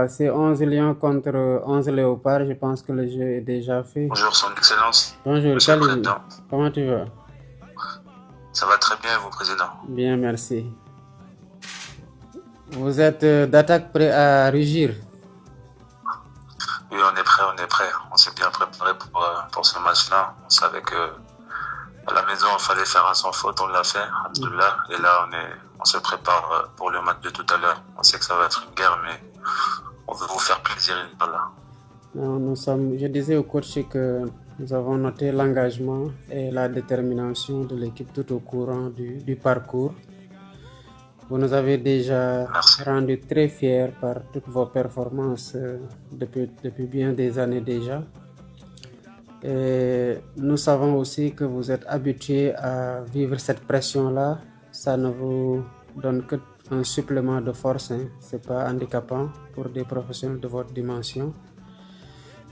C'est 11 lions contre 11 léopards. Je pense que le jeu est déjà fait. Bonjour, Son Excellence. Bonjour, Monsieur le Khalil. Président. Comment tu vas? Ça va très bien, vous, Président? Bien, merci. Vous êtes d'attaque prêt à rugir? Oui, on est prêt. On s'est bien préparé pour ce match-là. On savait que à la maison, il fallait faire un sans faute, on l'a fait, Alhamdoulilah. Et là, on se prépare pour le match de tout à l'heure. On sait que ça va être une guerre, mais on veut vous faire plaisir, Inch'Allah. Je disais au coach que nous avons noté l'engagement et la détermination de l'équipe tout au courant du parcours. Vous nous avez déjà rendu très fiers par toutes vos performances depuis bien des années déjà. Et nous savons aussi que vous êtes habitués à vivre cette pression-là. Ça ne vous donne qu'un supplément de force. Ce n'est pas handicapant pour des professionnels de votre dimension.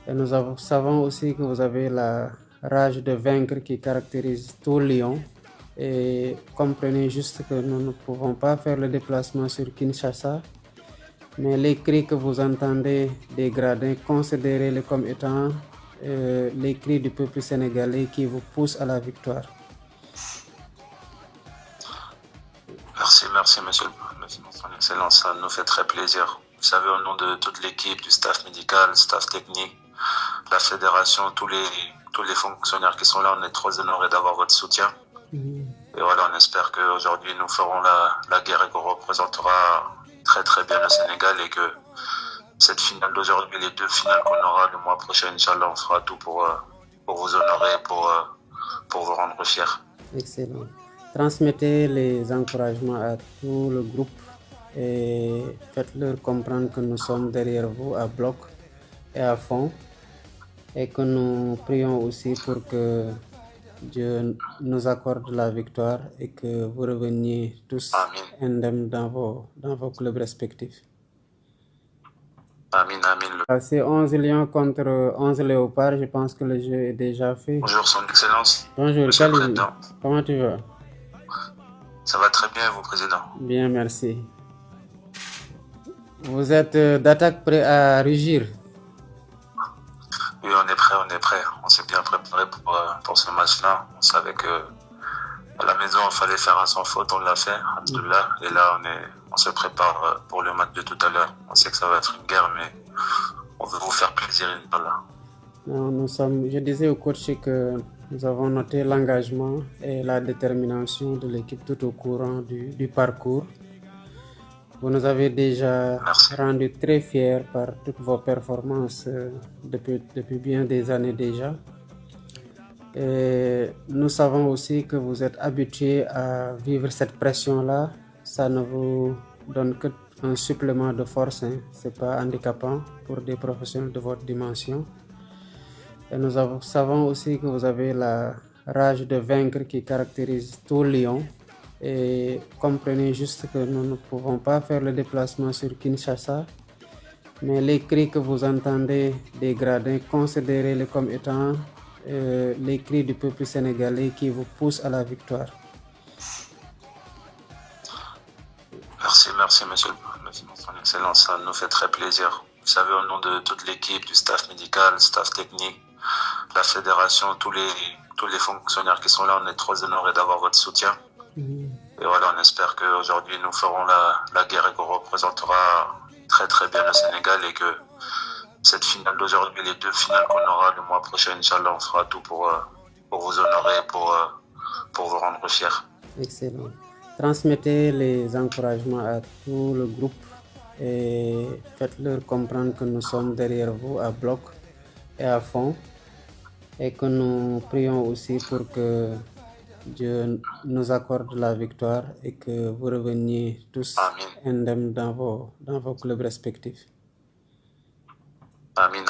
Et nous savons aussi que vous avez la rage de vaincre qui caractérise tout Lyon. Et comprenez juste que nous ne pouvons pas faire le déplacement sur Kinshasa. Mais les cris que vous entendez des gradins, considérez-les comme étant les cris du peuple sénégalais qui vous poussent à la victoire. Merci, monsieur son Excellence. Ça nous fait très plaisir. Vous savez, au nom de toute l'équipe, du staff médical, staff technique, la fédération, tous les fonctionnaires qui sont là, on est trop honorés d'avoir votre soutien. Et voilà, on espère qu'aujourd'hui, nous ferons la guerre et qu'on représentera très très bien le Sénégal et que cette finale d'aujourd'hui, les deux finales qu'on aura le mois prochain, Inch'Allah, on fera tout pour vous honorer, pour vous rendre fiers. Excellent. Transmettez les encouragements à tout le groupe et faites-leur comprendre que nous sommes derrière vous à bloc et à fond et que nous prions aussi pour que Dieu nous accorde la victoire et que vous reveniez tous indemnes dans vos clubs respectifs. Amin. C'est 11 lions contre 11 léopards. Je pense que le jeu est déjà fait. Bonjour, Son Excellence. Bonjour, Monsieur le Khalil. Président. Comment tu vas? Ça va très bien, vous, Président? Bien, merci. Vous êtes d'attaque prêt à rugir? Oui, on est prêt. On s'est bien préparé pour ce match-là. On savait que à la maison, il fallait faire un sans faute, on l'a fait, Alhamdoulilah. Et là, on se prépare pour le match de tout à l'heure. On sait que ça va être une guerre, mais on veut vous faire plaisir, Inch'Allah. Je disais au coach que nous avons noté l'engagement et la détermination de l'équipe tout au courant du parcours. Vous nous avez déjà rendu très fiers par toutes vos performances depuis bien des années déjà. Et nous savons aussi que vous êtes habitués à vivre cette pression-là. Ça ne vous donne qu'un supplément de force. Ce n'est pas handicapant pour des professionnels de votre dimension. Et nous savons aussi que vous avez la rage de vaincre qui caractérise tout Lyon. Et comprenez juste que nous ne pouvons pas faire le déplacement sur Kinshasa. Mais les cris que vous entendez des gradins, considérez-les comme étant les cris du peuple sénégalais qui vous poussent à la victoire. Merci, monsieur son Excellence. Ça nous fait très plaisir. Vous savez, au nom de toute l'équipe, du staff médical, staff technique, la fédération, tous les fonctionnaires qui sont là, on est trop honorés d'avoir votre soutien. Et voilà, on espère qu'aujourd'hui, nous ferons la guerre et qu'on représentera très très bien le Sénégal et que cette finale d'aujourd'hui, les deux finales qu'on aura le mois prochain, Inch'Allah, on fera tout pour vous honorer, pour vous rendre fiers. Excellent. Transmettez les encouragements à tout le groupe et faites-leur comprendre que nous sommes derrière vous à bloc et à fond et que nous prions aussi pour que Dieu nous accorde la victoire et que vous reveniez tous indemnes dans vos clubs respectifs. Amin.